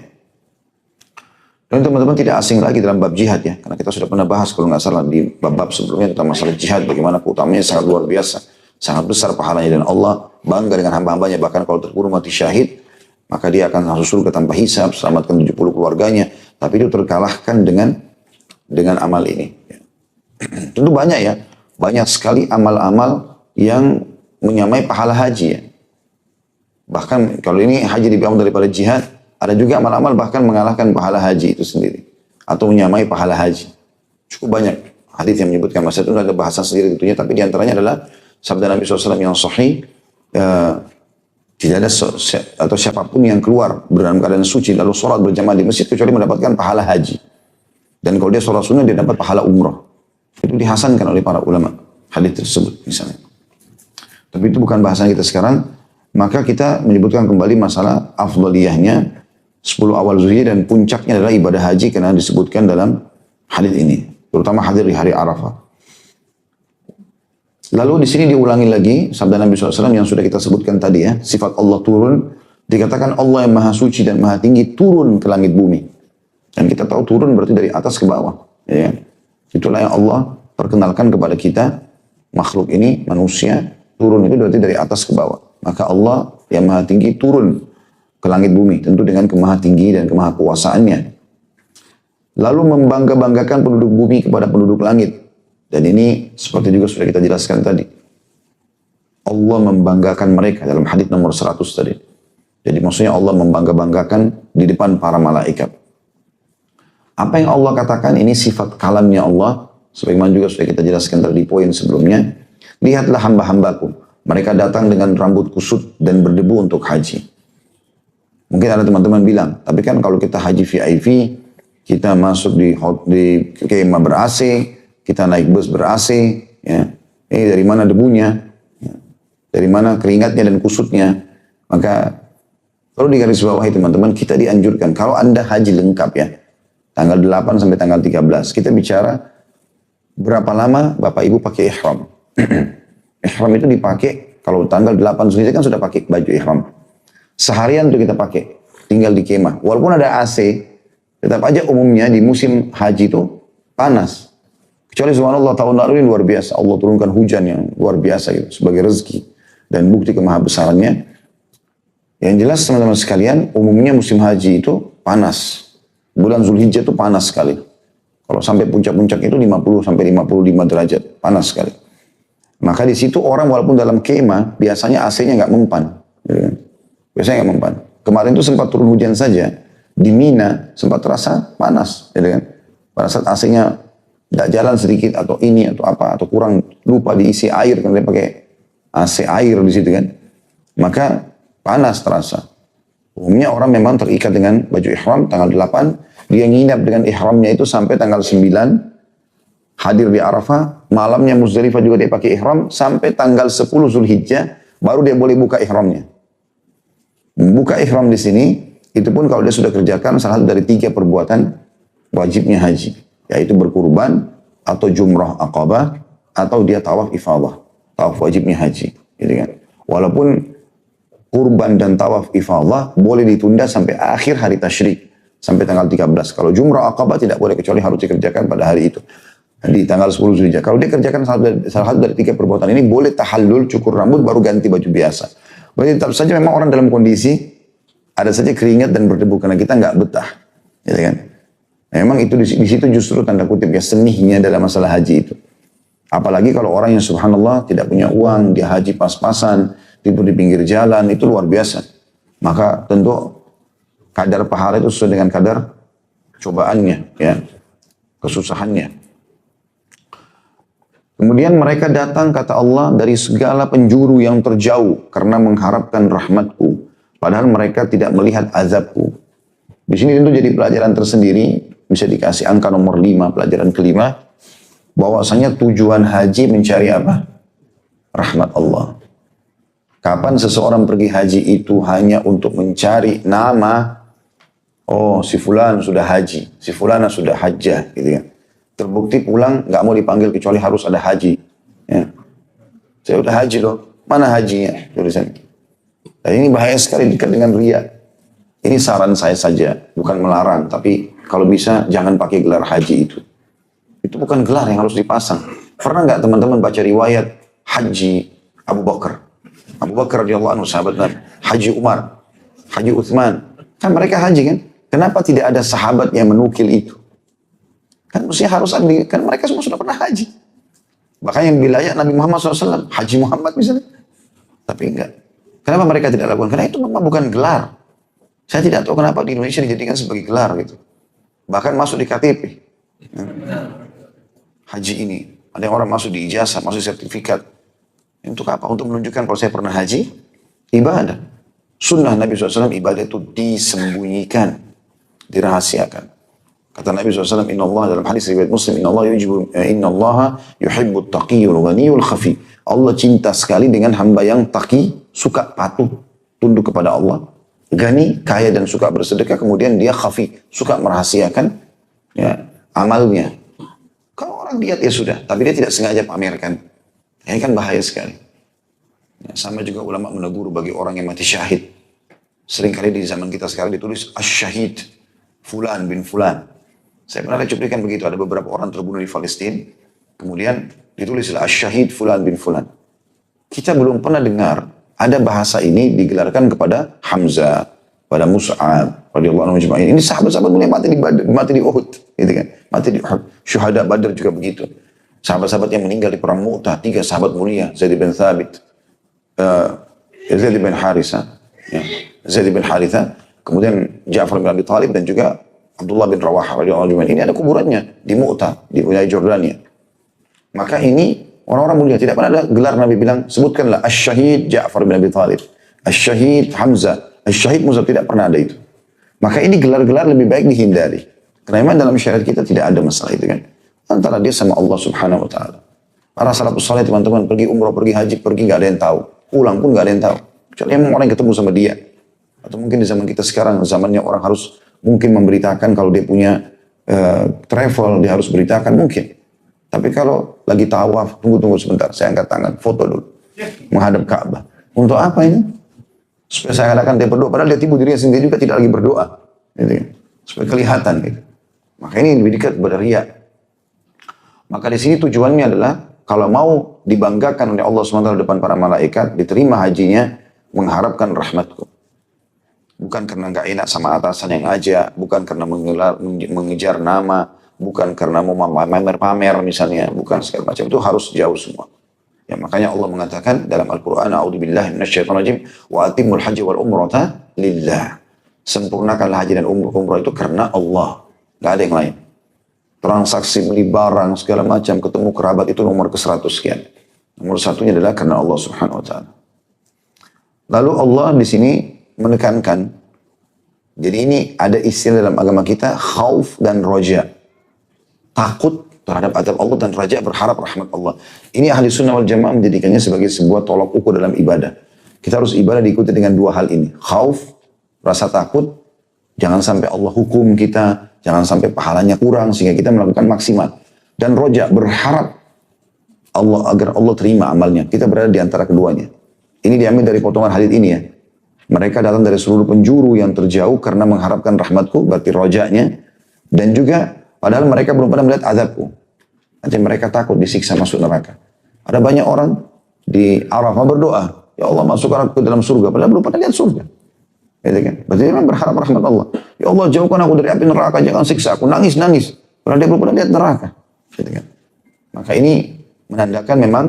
Dan teman-teman tidak asing lagi dalam bab jihad ya. Karena kita sudah pernah bahas kalau nggak salah di bab-bab sebelumnya tentang masalah jihad. Bagaimana keutamanya sangat luar biasa. Sangat besar pahalanya dan Allah bangga dengan hamba-hambanya. Bahkan kalau terbunuh mati syahid, maka dia akan masuk surga tanpa hisab, selamatkan 70 keluarganya. Tapi itu terkalahkan dengan amal ini. Tentu banyak ya. Banyak sekali amal-amal yang menyamai pahala haji ya. Bahkan kalau ini haji lebih amal daripada jihad, ada juga amal-amal bahkan mengalahkan pahala haji itu sendiri. Atau menyamai pahala haji. Cukup banyak hadis yang menyebutkan masalah itu, ada bahasan sendiri tentunya, tapi diantaranya adalah sabda Nabi SAW yang sahih, tidak ada atau siapapun yang keluar dalam keadaan suci lalu sholat berjamaah di masjid kecuali mendapatkan pahala haji. Dan kalau dia sholat sunnah dia dapat pahala umrah. Itu dihasankan oleh para ulama hadis tersebut misalnya. Tapi itu bukan bahasan kita sekarang. Maka kita menyebutkan kembali masalah afdaliyahnya 10 awal Zulhijjah dan puncaknya adalah ibadah haji karena disebutkan dalam hadis ini, terutama hadir di hari Arafah. Lalu di sini diulangi lagi sabda Nabi SAW yang sudah kita sebutkan tadi ya, sifat Allah turun, dikatakan Allah yang maha suci dan maha tinggi turun ke langit bumi. Dan kita tahu turun berarti dari atas ke bawah. Ya. Itulah yang Allah perkenalkan kepada kita, makhluk ini, manusia, turun itu berarti dari atas ke bawah. Maka Allah yang maha tinggi turun ke langit bumi, tentu dengan kemaha tinggi dan kemaha kuasaannya. Lalu membangga-banggakan penduduk bumi kepada penduduk langit. Dan ini seperti juga sudah kita jelaskan tadi. Allah membanggakan mereka dalam hadis nomor 100 tadi. Jadi maksudnya Allah membangga-banggakan di depan para malaikat. Apa yang Allah katakan ini sifat kalamnya Allah. Sebagaimana juga sudah kita jelaskan tadi di poin sebelumnya. Lihatlah hamba-hambaku. Mereka datang dengan rambut kusut dan berdebu untuk haji. Mungkin ada teman-teman bilang, tapi kan kalau kita haji VIP, kita masuk di kemah ber-AC, kita naik bus ber-AC, ya. Ini dari mana debunya? Ya. Dari mana keringatnya dan kusutnya? Maka Perlu digarisbawahi teman-teman, kita dianjurkan, kalau Anda haji lengkap ya, tanggal 8 sampai tanggal 13, kita bicara berapa lama Bapak Ibu pakai ihram. Ihram itu dipakai, kalau tanggal 8 Zulhijjah kan sudah pakai baju ihram. Seharian itu kita pakai, tinggal di kemah. Walaupun ada AC, tetap aja umumnya di musim haji itu panas. Kecuali subhanallah tahun lalu ini luar biasa. Allah turunkan hujan yang luar biasa gitu, sebagai rezeki. Dan bukti kemahabesarannya. Yang jelas teman-teman sekalian, umumnya musim haji itu panas. Bulan Zulhijjah itu panas sekali. Kalau sampai puncak-puncak itu 50 sampai 55 derajat, panas sekali. Maka di situ orang walaupun dalam kemah, biasanya AC-nya nggak mempan. Gitu kan? Biasanya nggak mempan. Kemarin itu sempat turun hujan saja. Di Mina sempat terasa panas. Gitu kan? Pada saat AC-nya tidak jalan sedikit atau ini atau apa atau kurang lupa diisi air karena dia pakai AC air di situ kan, maka panas terasa. Umumnya orang memang terikat dengan baju ihram tanggal 8, dia nginap dengan ihramnya itu sampai tanggal 9, hadir di Arafah, malamnya Muzdalifah juga dia pakai ihram sampai tanggal 10 Zulhijjah baru dia boleh buka ihramnya. Buka ihram di sini itu pun kalau dia sudah kerjakan salah satu dari 3 perbuatan wajibnya haji, yaitu berkurban, atau jumrah aqabah, atau dia tawaf ifadah. Tawaf wajibnya haji. Gitu kan? Walaupun kurban dan tawaf ifadah boleh ditunda sampai akhir hari tasyrik, sampai tanggal 13. Kalau jumrah aqabah tidak boleh, kecuali harus dikerjakan pada hari itu. Di tanggal 10 Zulhijjah. Kalau dia kerjakan salah satu dari 3 perbuatan ini, boleh tahallul, cukur rambut, baru ganti baju biasa. Berarti tetap saja memang orang dalam kondisi, ada saja keringat dan berdebu, karena kita nggak betah. Gitu kan? Memang itu di situ justru tanda kutip ya senihnya dalam masalah haji itu. Apalagi kalau orang yang subhanallah tidak punya uang, dia haji pas-pasan, tidur di pinggir jalan, itu luar biasa. Maka tentu kadar pahala itu sesuai dengan kadar cobaannya, ya, kesusahannya. Kemudian mereka datang kata Allah dari segala penjuru yang terjauh karena mengharapkan rahmatku, padahal mereka tidak melihat azabku. Di sini tentu jadi pelajaran tersendiri. Bisa dikasih angka nomor 5, pelajaran kelima, bahwasanya tujuan haji mencari apa? Rahmat Allah. Kapan seseorang pergi haji itu hanya untuk mencari nama, oh si fulan sudah haji, si fulana sudah hajjah, gitu ya. Terbukti pulang nggak mau dipanggil kecuali harus ada haji. Ya. Saya udah haji loh, mana hajinya? Tulisan. Dan ini bahaya sekali dekat dengan riya. Ini saran saya saja, bukan melarang, tapi kalau bisa jangan pakai gelar haji itu. Itu bukan gelar yang harus dipasang. Pernah nggak teman-teman baca riwayat haji Abu Bakar? Abu Bakar radhiyallahu anhu sahabat Nabi, Haji Umar, Haji Utsman, kan mereka haji kan? Kenapa tidak ada sahabat yang menukil itu? Kan mestinya harus ada, kan mereka semua sudah pernah haji. Bahkan yang wilayah Nabi Muhammad SAW, Haji Muhammad misalnya. Tapi enggak. Kenapa mereka tidak lakukan? Karena itu memang bukan gelar. Saya tidak tahu kenapa di Indonesia dijadikan sebagai gelar gitu. Bahkan masuk di KTP. Haji ini. Ada yang orang masuk di ijazah, masuk sertifikat. Untuk apa? Untuk menunjukkan kalau saya pernah haji, ibadah. Sunnah Nabi SAW ibadah itu disembunyikan, dirahasiakan. Kata Nabi SAW, Inna Allah dalam hadis riwayat Muslim, Inna Allah yuhibbut taqiyul ghaniyul khafi. Allah cinta sekali dengan hamba yang taqi, suka patuh, tunduk kepada Allah. Gani, kaya dan suka bersedekah, kemudian dia khafi, suka merahasiakan ya, amalnya. Kalau orang lihat ya sudah, tapi dia tidak sengaja pamerkan. Ini kan bahaya sekali. Ya, sama juga ulama menegur bagi orang yang mati syahid. Seringkali di zaman kita sekarang ditulis asy-syahid fulan bin fulan. Saya pernah cuplikan begitu, ada beberapa orang terbunuh di Palestina, kemudian ditulislah asy-syahid fulan bin fulan. Kita belum pernah dengar ada bahasa ini digelarkan kepada Hamzah, pada Mus'ab radhiyallahu anhu majma'in. Ini sahabat-sahabat mulia mati di Uhud, gitu kan? Mati di Uhud. Syuhada Badar juga begitu. Sahabat-sahabat yang meninggal di perang Mu'tah, 3 sahabat mulia, Zaid bin Thabit, Zaid bin Haritha, ya. Zaid bin Haritha, kemudian Ja'far bin Abi Thalib dan juga Abdullah bin Rawahah radhiyallahu anhu. Ini ada kuburannya di Mu'tah, di wilayah Jordania. Maka ini orang-orang mulia, tidak pernah ada gelar Nabi bilang, sebutkanlah Asy-Syahid Ja'far bin Abi Thalib, Asy-Syahid Hamzah, Asy-Syahid Musa, tidak pernah ada itu. Maka ini gelar-gelar lebih baik dihindari. Karena memang dalam syariat kita tidak ada masalah itu kan. Antara dia sama Allah Subhanahu wa taala. Para salafus saleh teman-teman pergi umrah, pergi haji, pergi nggak ada yang tahu. Pulang pun nggak ada yang tahu. Kecuali emang orang yang ketemu sama dia. Atau mungkin di zaman kita sekarang, zamannya orang harus mungkin memberitakan kalau dia punya travel, dia harus beritakan mungkin. Tapi kalau lagi tawaf, tunggu sebentar, saya angkat tangan, foto dulu. Menghadap Ka'bah. Untuk apa ini? Supaya saya katakan dia berdoa, padahal dia tipu dirinya sendiri juga tidak lagi berdoa. Gitu. Supaya kelihatan gitu. Maka ini lebih dekat kepada riya. Maka di sini tujuannya adalah kalau mau dibanggakan oleh Allah SWT depan para malaikat, diterima hajinya, mengharapkan rahmatku. Bukan karena nggak enak sama atasan yang ngajak, bukan karena mengejar nama, bukan karena mau pamer misalnya, bukan segala macam. Itu harus jauh semua. Ya, makanya Allah mengatakan dalam Al-Quran, A'udzubillahi minasyaitonirrajim, wa atimul haji wal umrata lillah. Sempurnakanlah haji dan umrah itu karena Allah. Nggak ada yang lain. Transaksi beli barang segala macam, ketemu kerabat itu nomor ke-100 sekian. Nomor satunya adalah karena Allah Subhanahu wa taala. Lalu Allah di sini menekankan, jadi ini ada istilah dalam agama kita, khauf dan roja. Takut terhadap azab Allah dan raja berharap rahmat Allah. Ini ahli sunnah wal jamaah menjadikannya sebagai sebuah tolak ukur dalam ibadah. Kita harus ibadah diikuti dengan dua hal ini. Khauf, rasa takut, jangan sampai Allah hukum kita, jangan sampai pahalanya kurang sehingga kita melakukan maksimal. Dan roja, berharap Allah agar Allah terima amalnya. Kita berada di antara keduanya. Ini diambil dari potongan hadits ini ya. Mereka datang dari seluruh penjuru yang terjauh karena mengharapkan rahmatku, berarti rojanya. Dan juga padahal mereka belum pernah melihat azabku. Nanti mereka takut disiksa masuk neraka. Ada banyak orang di Arafah berdoa, ya Allah masukkan aku ke dalam surga. Padahal belum pernah lihat surga. Gitu kan? Berarti dia berharap rahmat Allah. Ya Allah jauhkan aku dari api neraka, jangan siksa aku. Nangis. Padahal dia belum pernah lihat neraka. Gitu kan? Maka ini menandakan memang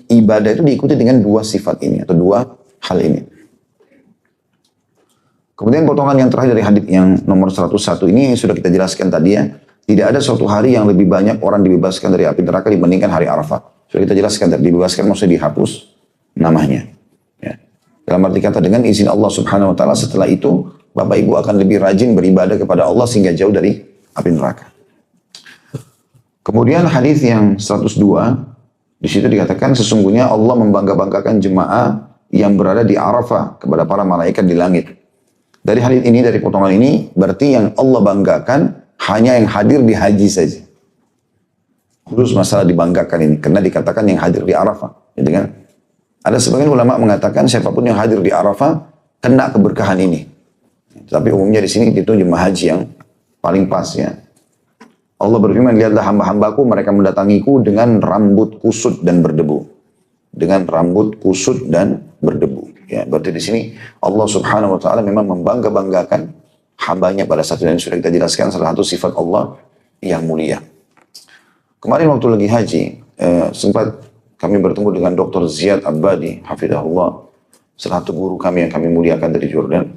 ibadah itu diikuti dengan dua sifat ini atau dua hal ini. Kemudian potongan yang terakhir dari hadits yang nomor 101 ini sudah kita jelaskan tadi ya. Tidak ada suatu hari yang lebih banyak orang dibebaskan dari api neraka dibandingkan hari Arafah. Sudah kita jelaskan tadi, dibebaskan maksudnya dihapus namanya. Ya. Dalam arti kata dengan izin Allah Subhanahu Wa Taala setelah itu Bapak Ibu akan lebih rajin beribadah kepada Allah sehingga jauh dari api neraka. Kemudian hadis yang 102 di situ dikatakan sesungguhnya Allah membangga-banggakan jemaah yang berada di Arafah kepada para malaikat di langit. Dari hadis ini, dari potongan ini, berarti yang Allah banggakan hanya yang hadir di haji saja. Khusus masalah dibanggakan ini, karena dikatakan yang hadir di Arafah. Gitu kan? Ada sebagian ulama mengatakan siapapun yang hadir di Arafah kena keberkahan ini. Tapi umumnya di sini itu jemaah haji yang paling pas ya. Allah berfirman, lihatlah hamba-hambaku, mereka mendatangiku dengan rambut kusut dan berdebu. Dengan rambut kusut dan berdebu. Ya, berarti di sini Allah Subhanahu Wa Taala memang membangga-banggakan hambanya pada saat itu. Dan sudah kita jelaskan salah satu sifat Allah yang mulia. Kemarin waktu lagi haji, sempat kami bertemu dengan Dr. Ziyad Abadi, hafidhahullah, salah satu guru kami yang kami muliakan dari Jordan.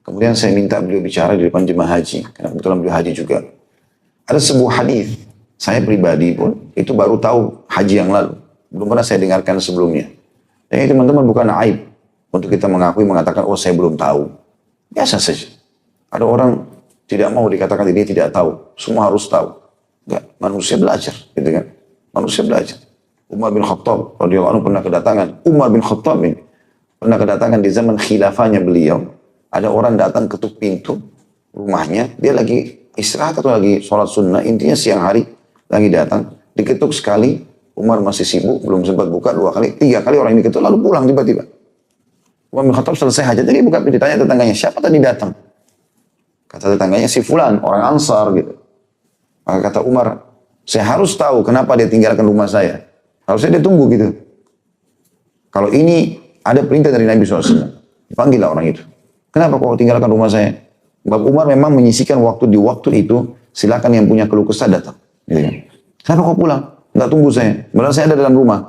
Kemudian saya minta beliau bicara di depan jemaah haji, karena kebetulan beliau haji juga. Ada sebuah hadis, saya pribadi pun itu baru tahu haji yang lalu, belum pernah saya dengarkan sebelumnya. Dan ini teman-teman bukan aib untuk kita mengatakan, oh saya belum tahu. Biasa saja. Ada orang tidak mau dikatakan dia tidak tahu, semua harus tahu. Enggak, manusia belajar, gitu kan? Manusia belajar. Umar bin Khattab radhiyallahu anhu pernah kedatangan. Umar bin Khattab ini pernah kedatangan di zaman khilafahnya beliau. Ada orang datang ketuk pintu rumahnya, dia lagi istirahat atau lagi sholat sunnah, intinya siang hari lagi datang, diketuk sekali, Umar masih sibuk, belum sempat buka 2 kali, 3 kali orang ini diketuk, lalu pulang tiba-tiba. Umar bin Khattab selesai hajat, jadi buka pintu, ditanya tetangganya, siapa tadi datang? Kata tetangganya, si fulan, orang Ansar gitu. Maka kata Umar, saya harus tahu kenapa dia tinggalkan rumah saya. Harusnya dia tunggu gitu. Kalau ini ada perintah dari Nabi SAW, dipanggillah orang itu. Kenapa kau tinggalkan rumah saya? Sebab Umar memang menyisikan waktu di waktu itu, silakan yang punya keluh kesah datang. Gitu kan. Kenapa kau pulang? Enggak tunggu saya. Padahal saya ada dalam rumah.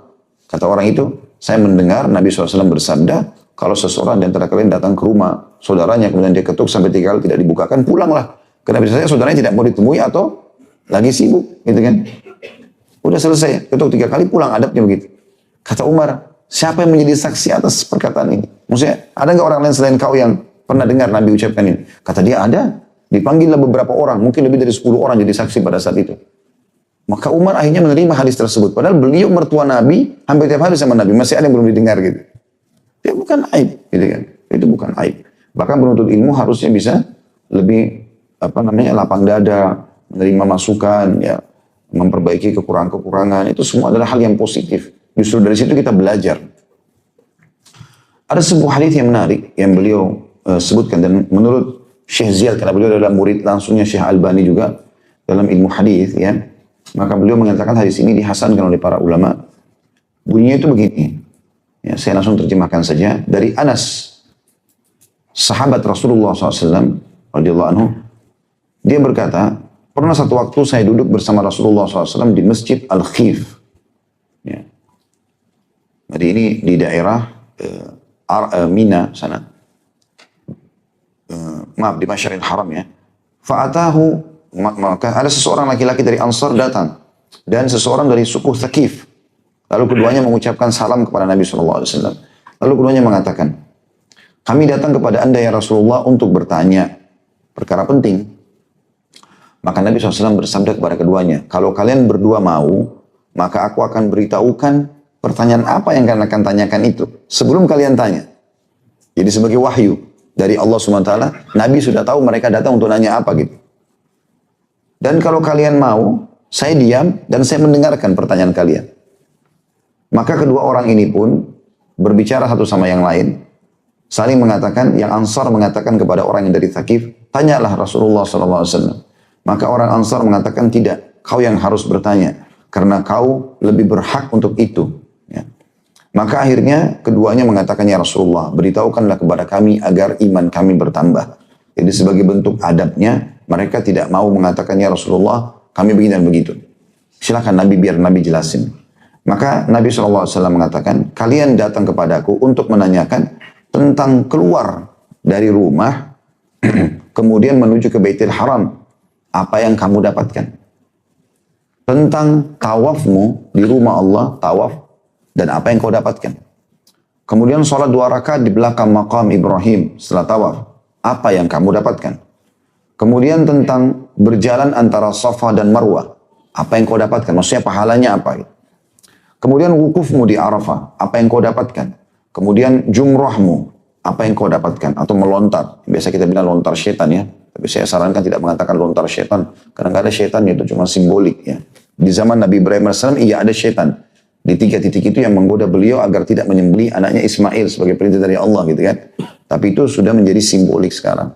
Kata orang itu, saya mendengar Nabi SAW bersabda, kalau seseorang di antara kalian datang ke rumah saudaranya, kemudian dia ketuk sampai 3 kali tidak dibukakan, pulanglah. Karena biasanya saudaranya tidak mau ditemui atau lagi sibuk. Gitu kan. Udah selesai, ketuk 3 kali pulang, adabnya begitu. Kata Umar, siapa yang menjadi saksi atas perkataan ini? Maksudnya, ada nggak orang lain selain kau yang pernah dengar Nabi ucapkan ini? Kata dia, ada. Dipanggillah beberapa orang, mungkin lebih dari 10 orang jadi saksi pada saat itu. Maka Umar akhirnya menerima hadis tersebut. Padahal beliau mertua Nabi, hampir tiap hari sama Nabi. Masih ada yang belum didengar gitu. Ya bukan aib, gitu kan. Itu bukan aib. Bahkan penuntut ilmu harusnya bisa lebih lapang dada, menerima masukan, ya, memperbaiki kekurangan-kekurangan. Itu semua adalah hal yang positif. Justru dari situ kita belajar. Ada sebuah hadis yang menarik yang beliau sebutkan, dan menurut Syekh Ziyad, karena beliau adalah murid langsungnya Syekh Albani juga dalam ilmu hadis, ya, maka beliau mengatakan hadis ini dihasankan oleh para ulama. Bunyinya itu begini, ya, saya langsung terjemahkan saja dari Anas, sahabat Rasulullah SAW radhiyallahu anhu. Dia berkata, pernah satu waktu saya duduk bersama Rasulullah SAW di Masjid Al-Khif. Ya. Jadi ini di daerah Mina sana. Maaf, di Masyaril Haram, ya. Fa'atahu, maka ada seseorang laki-laki dari Ansar datang, dan seseorang dari suku Thaqif. Lalu keduanya mengucapkan salam kepada Nabi SAW. Lalu keduanya mengatakan, kami datang kepada anda ya Rasulullah untuk bertanya perkara penting. Maka Nabi SAW bersabda kepada keduanya, kalau kalian berdua mau, maka aku akan beritahukan pertanyaan apa yang kalian akan tanyakan itu sebelum kalian tanya. Jadi sebagai wahyu dari Allah SWT, Nabi sudah tahu mereka datang untuk nanya apa gitu. Dan kalau kalian mau, saya diam dan saya mendengarkan pertanyaan kalian. Maka kedua orang ini pun berbicara satu sama yang lain, saling mengatakan, yang Ansar mengatakan kepada orang yang dari Thaqif, tanyalah Rasulullah SAW. Maka orang Ansar mengatakan, tidak, kau yang harus bertanya, karena kau lebih berhak untuk itu. Ya. Maka akhirnya keduanya mengatakan, ya Rasulullah, beritahukanlah kepada kami agar iman kami bertambah. Jadi sebagai bentuk adabnya, mereka tidak mau mengatakan, ya Rasulullah, kami begini dan begitu. Silakan Nabi, biar Nabi jelasin. Maka Nabi SAW mengatakan, kalian datang kepadaku untuk menanyakan tentang keluar dari rumah, kemudian menuju ke Baitul Haram. Apa yang kamu dapatkan? Tentang tawafmu di rumah Allah, tawaf, dan apa yang kau dapatkan? Kemudian sholat 2 rakaat di belakang maqam Ibrahim setelah tawaf. Apa yang kamu dapatkan? Kemudian tentang berjalan antara Safa dan Marwah. Apa yang kau dapatkan? Maksudnya pahalanya apa? Kemudian wukufmu di Arafah. Apa yang kau dapatkan? Kemudian jumrahmu. Apa yang kau dapatkan? Atau melontar. Biasa kita bilang lontar setan, ya. Tapi saya sarankan tidak mengatakan lontar setan. Karena nggak ada setan, itu cuma simbolik, ya. Di zaman Nabi Ibrahim AS, iya ada setan. Di 3 titik itu yang menggoda beliau agar tidak menyembelih anaknya Ismail sebagai perintah dari Allah, gitu kan. Tapi itu sudah menjadi simbolik sekarang.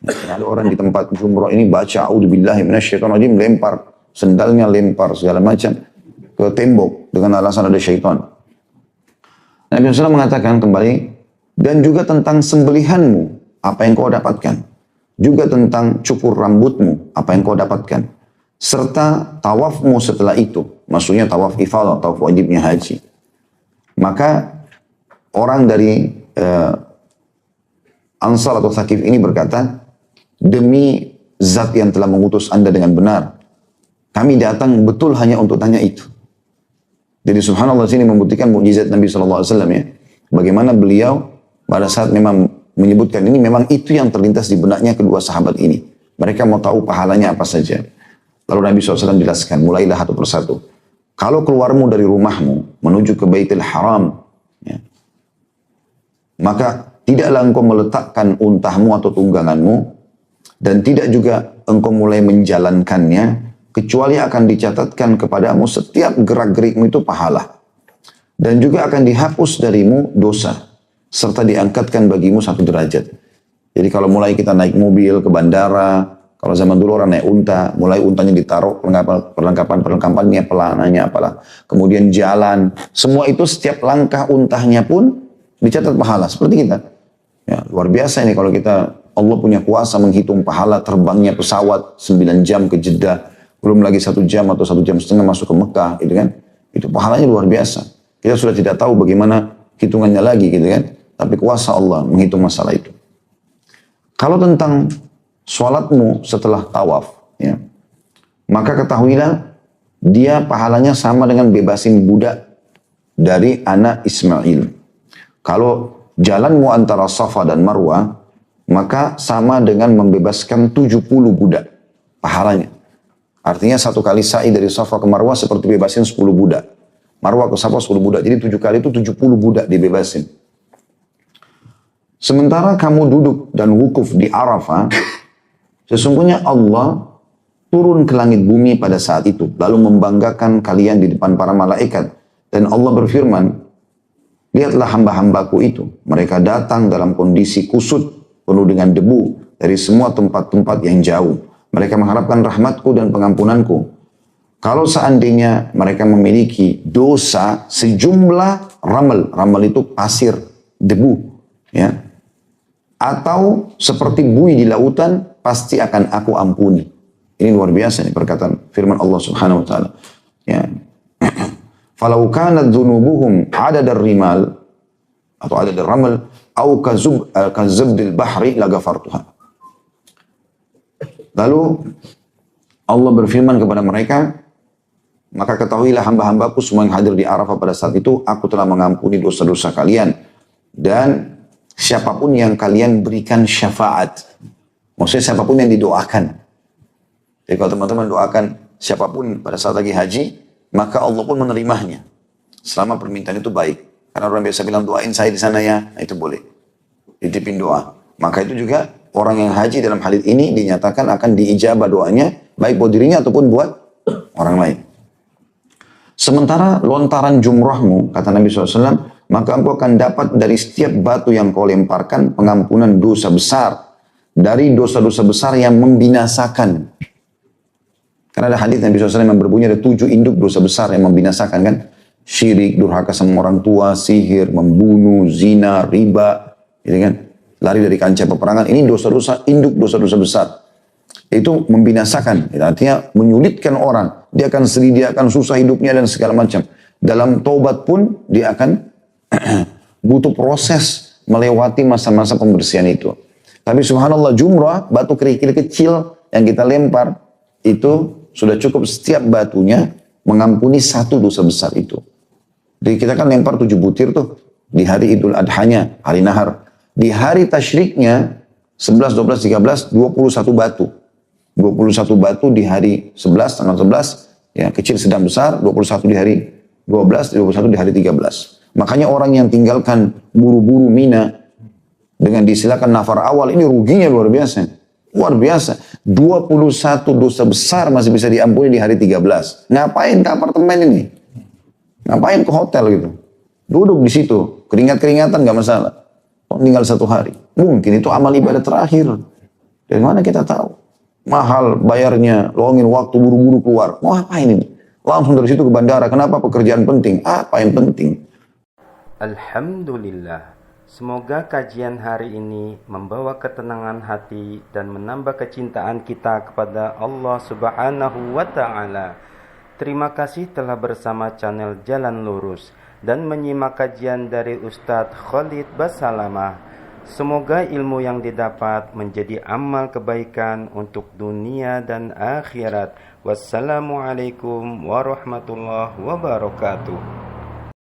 Nah, ada orang di tempat jumrah ini baca a'udzubillahi minasyaitonirrajim, lempar sendalnya, lempar segala macam ke tembok dengan alasan ada syaitan. Nabi SAW mengatakan kembali, dan juga tentang sembelihanmu, apa yang kau dapatkan. Juga tentang cukur rambutmu, apa yang kau dapatkan. Serta tawafmu setelah itu, maksudnya tawaf ifadah, tawaf wajibnya haji. Maka orang dari Ansar atau Thaqif ini berkata, demi zat yang telah mengutus anda dengan benar, kami datang betul hanya untuk tanya itu. Jadi subhanallah, sini membuktikan mukjizat Nabi SAW, ya. Bagaimana beliau pada saat memang menyebutkan ini, memang itu yang terlintas di benaknya kedua sahabat ini. Mereka mau tahu pahalanya apa saja. Lalu Nabi SAW jelaskan, mulailah satu persatu. Kalau keluarmu dari rumahmu menuju ke Baitul Haram, ya, maka tidaklah engkau meletakkan untahmu atau tungganganmu, dan tidak juga engkau mulai menjalankannya, kecuali akan dicatatkan kepadamu setiap gerak-gerikmu itu pahala. Dan juga akan dihapus darimu dosa, serta diangkatkan bagimu 1 derajat. Jadi kalau mulai kita naik mobil ke bandara, kalau zaman dulu orang naik unta, mulai untanya ditaruh perlengkapan-perlengkapannya, pelananya apalah. Kemudian jalan, semua itu setiap langkah untahnya pun dicatat pahala, seperti kita. Ya, luar biasa ini kalau kita, Allah punya kuasa menghitung pahala terbangnya pesawat 9 jam ke Jeddah, belum lagi 1 jam atau 1,5 jam masuk ke Mekah, gitu kan. Itu pahalanya luar biasa. Kita sudah tidak tahu bagaimana hitungannya lagi, gitu kan. Tapi kuasa Allah menghitung masalah itu. Kalau tentang sholatmu setelah tawaf, ya, maka ketahuilah dia pahalanya sama dengan bebasin budak dari anak Ismail. Kalau jalanmu antara Safa dan Marwah, maka sama dengan membebaskan 70 budak pahalanya. Artinya 1 kali sa'i dari Safa ke Marwah seperti bebasin 10 budak. Marwah ke Safa 10 budak. Jadi 7 kali itu 70 budak dibebasin. Sementara kamu duduk dan wukuf di Arafah, sesungguhnya Allah turun ke langit bumi pada saat itu, lalu membanggakan kalian di depan para malaikat. Dan Allah berfirman, lihatlah hamba-hambaku itu, mereka datang dalam kondisi kusut, penuh dengan debu, dari semua tempat-tempat yang jauh. Mereka mengharapkan rahmatku dan pengampunanku. Kalau seandainya mereka memiliki dosa sejumlah ramal, ramal itu pasir, debu, ya, atau seperti buih di lautan, pasti akan aku ampuni. Ini luar biasa nih perkataan firman Allah Subhanahu wa taala. Ya. Falau kanat dzunubuhum adadar rimal atau adadar ramal au kazubdil bahri lagafartuha. Lalu Allah berfirman kepada mereka, maka ketahuilah hamba-hambaku semua yang hadir di Arafah pada saat itu, aku telah mengampuni dosa-dosa kalian. Dan siapapun yang kalian berikan syafaat. Maksudnya siapapun yang didoakan. Jadi kalau teman-teman doakan siapapun pada saat lagi haji, maka Allah pun menerimanya. Selama permintaan itu baik. Karena orang biasa bilang doain saya di sana ya, nah, itu boleh. Ditipin doa. Maka itu juga orang yang haji dalam hal ini dinyatakan akan diijabah doanya, baik buat dirinya ataupun buat orang lain. Sementara lontaran jumrahmu, kata Nabi SAW, maka engkau akan dapat dari setiap batu yang kau lemparkan pengampunan dosa besar. Dari dosa-dosa besar yang membinasakan. Karena ada hadis Nabi SAW yang berbunyi ada 7 induk dosa besar yang membinasakan kan. Syirik, durhaka sama orang tua, sihir, membunuh, zina, riba. Gitu kan. Lari dari kancah peperangan. Ini dosa-dosa, induk dosa-dosa besar. Itu membinasakan. Artinya menyulitkan orang. Dia akan sedih, dia akan susah hidupnya dan segala macam. Dalam taubat pun dia akan butuh proses melewati masa-masa pembersihan itu. Tapi subhanallah jumrah, batu kerikil kecil yang kita lempar, itu sudah cukup setiap batunya mengampuni satu dosa besar itu. Jadi kita kan lempar 7 butir tuh di hari Idul Adhanya, hari Nahar. Di hari tasyriknya 11, 12, 13, 21 batu. 21 batu di hari 11, tanggal 11, ya kecil, sedang, besar, 21 di hari 12, 21 di hari 13. Makanya orang yang tinggalkan buru-buru Mina dengan disilakan nafar awal, ini ruginya luar biasa. Luar biasa. 21 dosa besar masih bisa diampuni di hari 13. Ngapain ke apartemen ini? Ngapain ke hotel gitu? Duduk di situ, keringat-keringatan gak masalah. Tinggal 1 hari. Mungkin itu amal ibadah terakhir. Dari mana kita tahu? Mahal bayarnya, luangin waktu buru-buru keluar. Mau ngapain ini? Langsung dari situ ke bandara. Kenapa? Pekerjaan penting. Apa yang penting? Alhamdulillah. Semoga kajian hari ini membawa ketenangan hati dan menambah kecintaan kita kepada Allah Subhanahu wa Ta'ala. Terima kasih telah bersama channel Jalan Lurus dan menyimak kajian dari Ustadz Khalid Basalamah. Semoga ilmu yang didapat menjadi amal kebaikan untuk dunia dan akhirat. Wassalamualaikum warahmatullahi wabarakatuh.